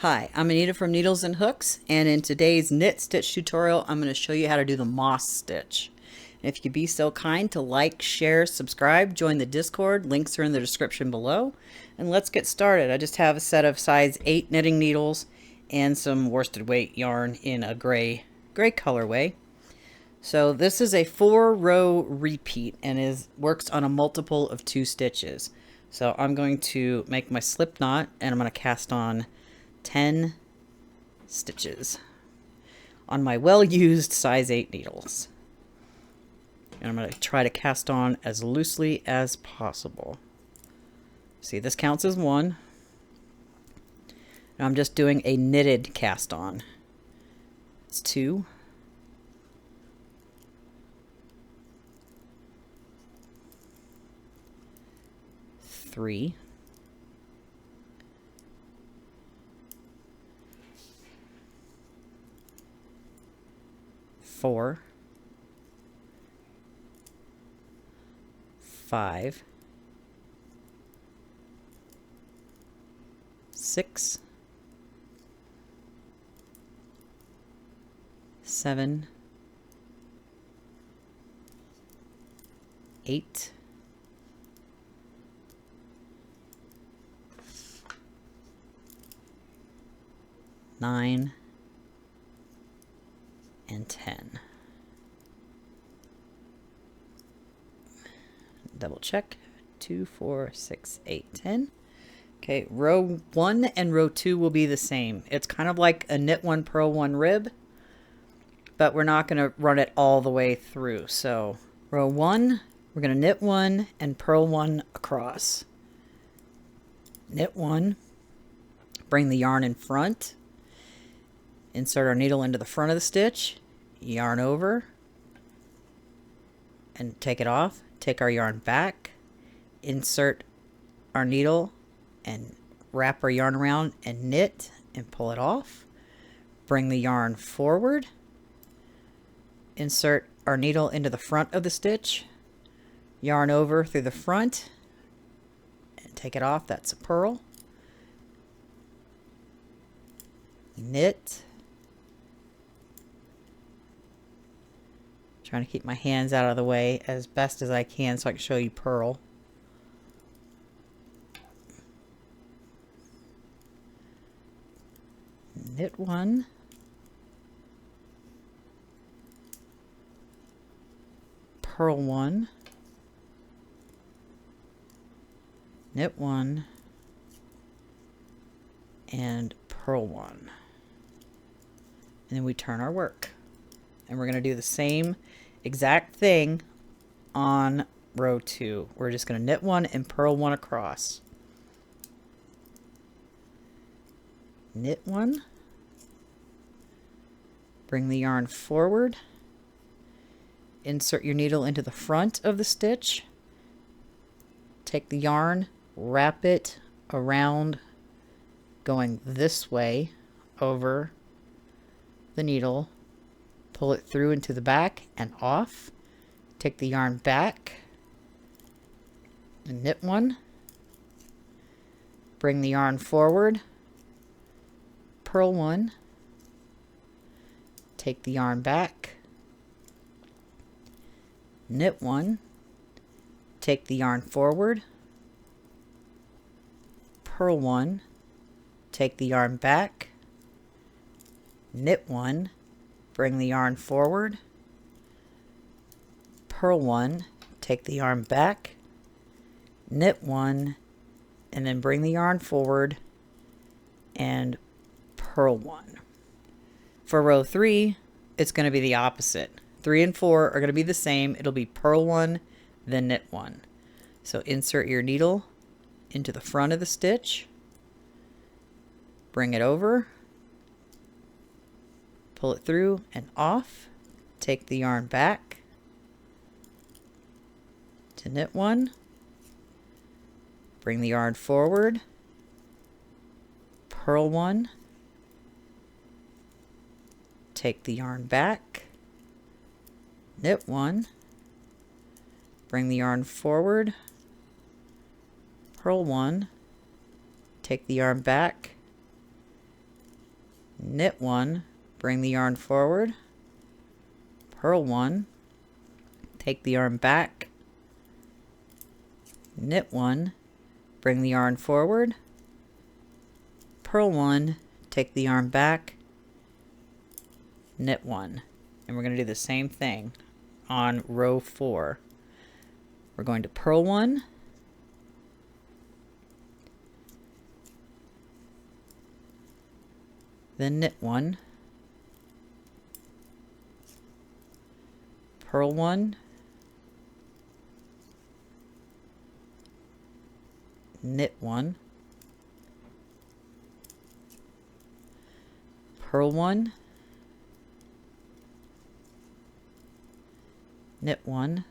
Hi, I'm Anita from Needles and Hooks, and in today's knit stitch tutorial, I'm going to show you how to do the moss stitch. And if you'd be so kind to like, share, subscribe, join the Discord, links are in the description below, and let's get started. I just have a set of size 8 knitting needles and some worsted weight yarn in a gray colorway. So this is a 4-row repeat and works on a multiple of 2 stitches. So I'm going to make my slip knot and I'm going to cast on 10 stitches on my well-used size 8 needles. And I'm going to try to cast on as loosely as possible. See, this counts as 1. And I'm just doing a knitted cast on. It's 2. 3. 4. 5. 6. 7. 8. 9 and 10. Double check. 2, 4, 6, 8, 10. Okay, row 1 and row 2 will be the same. It's kind of like a knit 1, purl 1 rib, but we're not going to run it all the way through. So row 1, we're going to knit 1 and purl 1 across. Knit 1, bring the yarn in front, insert our needle into the front of the stitch, yarn over, and take it off. Take our yarn back, insert our needle, and wrap our yarn around and knit and pull it off. Bring the yarn forward, insert our needle into the front of the stitch, yarn over through the front, and take it off. That's a purl. Knit. Trying to keep my hands out of the way as best as I can so I can show you purl. Knit 1. Purl 1. Knit 1. And purl 1. And then we turn our work. And we're going to do the same exact thing on row 2. We're just going to knit 1 and purl 1 across. Knit 1. Bring the yarn forward. Insert your needle into the front of the stitch. Take the yarn, wrap it around going this way over the needle. Pull it through into the back and off. Take the yarn back and knit 1. Bring the yarn forward. Purl 1. Take the yarn back. Knit 1. Take the yarn forward. Purl 1. Take the yarn back. Knit 1. Bring the yarn forward, purl 1, take the yarn back, knit 1, and then bring the yarn forward and purl 1. For row 3, it's going to be the opposite. 3 and 4 are going to be the same. It'll be purl 1, then knit 1. So insert your needle into the front of the stitch, bring it over, pull it through and off, take the yarn back to knit 1, bring the yarn forward, purl 1, take the yarn back, knit 1, bring the yarn forward, purl 1, take the yarn back, knit 1, bring the yarn forward, purl 1, take the yarn back, knit 1, bring the yarn forward, purl 1, take the yarn back, knit 1. And we're going to do the same thing on row 4. We're going to purl 1, then knit 1, purl 1, knit 1, purl 1, knit 1,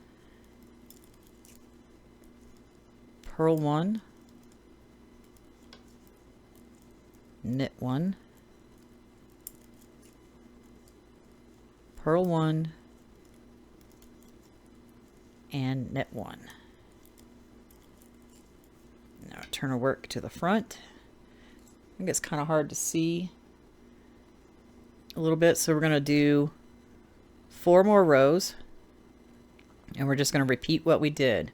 purl 1, knit 1, purl 1, and knit 1. Now turn our work to the front. I think it's kind of hard to see a little bit, so we're going to do 4 more rows, and we're just going to repeat what we did.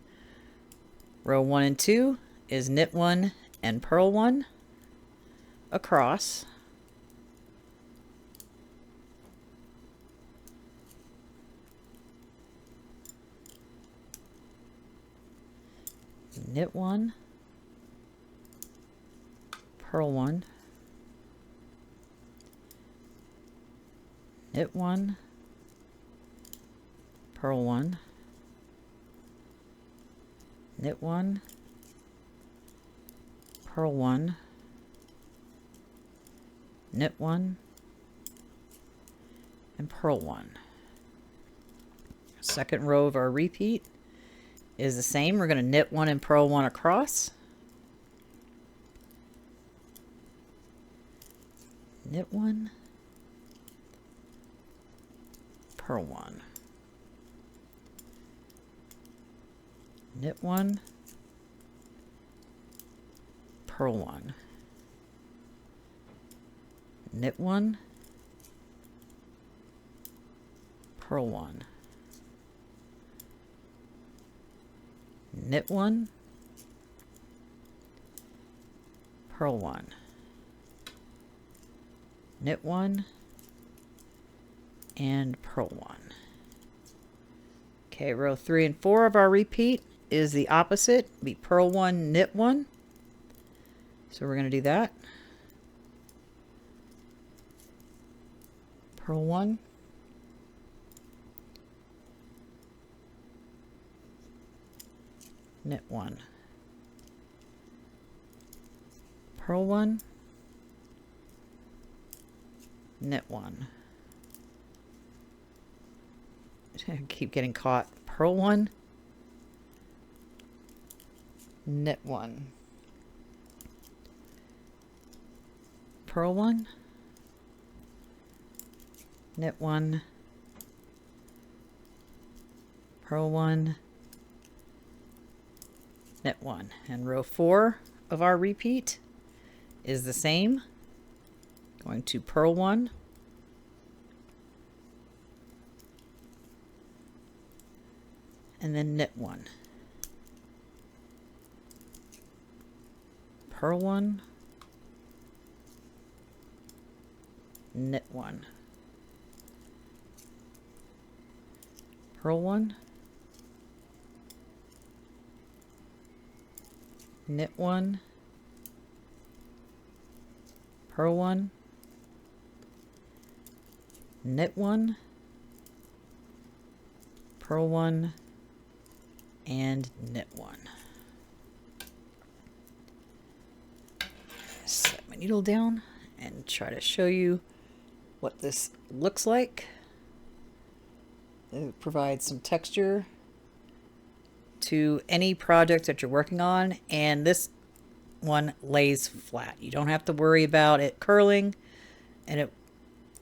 Row 1 and 2 is knit 1 and purl 1 across. Knit 1, purl 1, knit 1, purl 1, knit 1, purl 1, knit 1, and purl 1. Second row of our repeat is the same. We're going to knit 1 and purl 1 across, knit 1, purl 1, knit 1, purl 1, knit 1, purl 1, knit 1, purl 1, knit 1, and purl 1. Okay, row 3 and 4 of our repeat is the opposite. Be purl 1, knit 1. So we're going to do that. Purl 1, knit 1, purl 1, knit 1. I keep getting caught. Purl 1, knit 1, purl 1, knit 1, purl 1, knit 1. And row 4 of our repeat is the same. Going to purl 1, and then knit 1, purl 1, knit 1, purl 1, knit 1, purl 1, knit 1, purl 1, and knit 1. Set my needle down and try to show you what this looks like. It provides some texture to any project that you're working on, and this one lays flat. You don't have to worry about it curling, and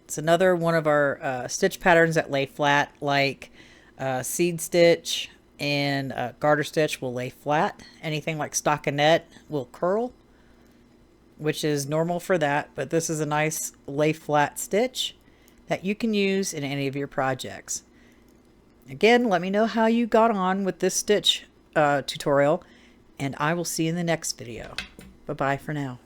it's another one of our stitch patterns that lay flat, like seed stitch and garter stitch will lay flat. Anything like stockinette will curl. which is normal for that, but this is a nice lay flat stitch that you can use in any of your projects. Again, let me know how you got on with this stitch tutorial, and I will see you in the next video. Bye-bye for now.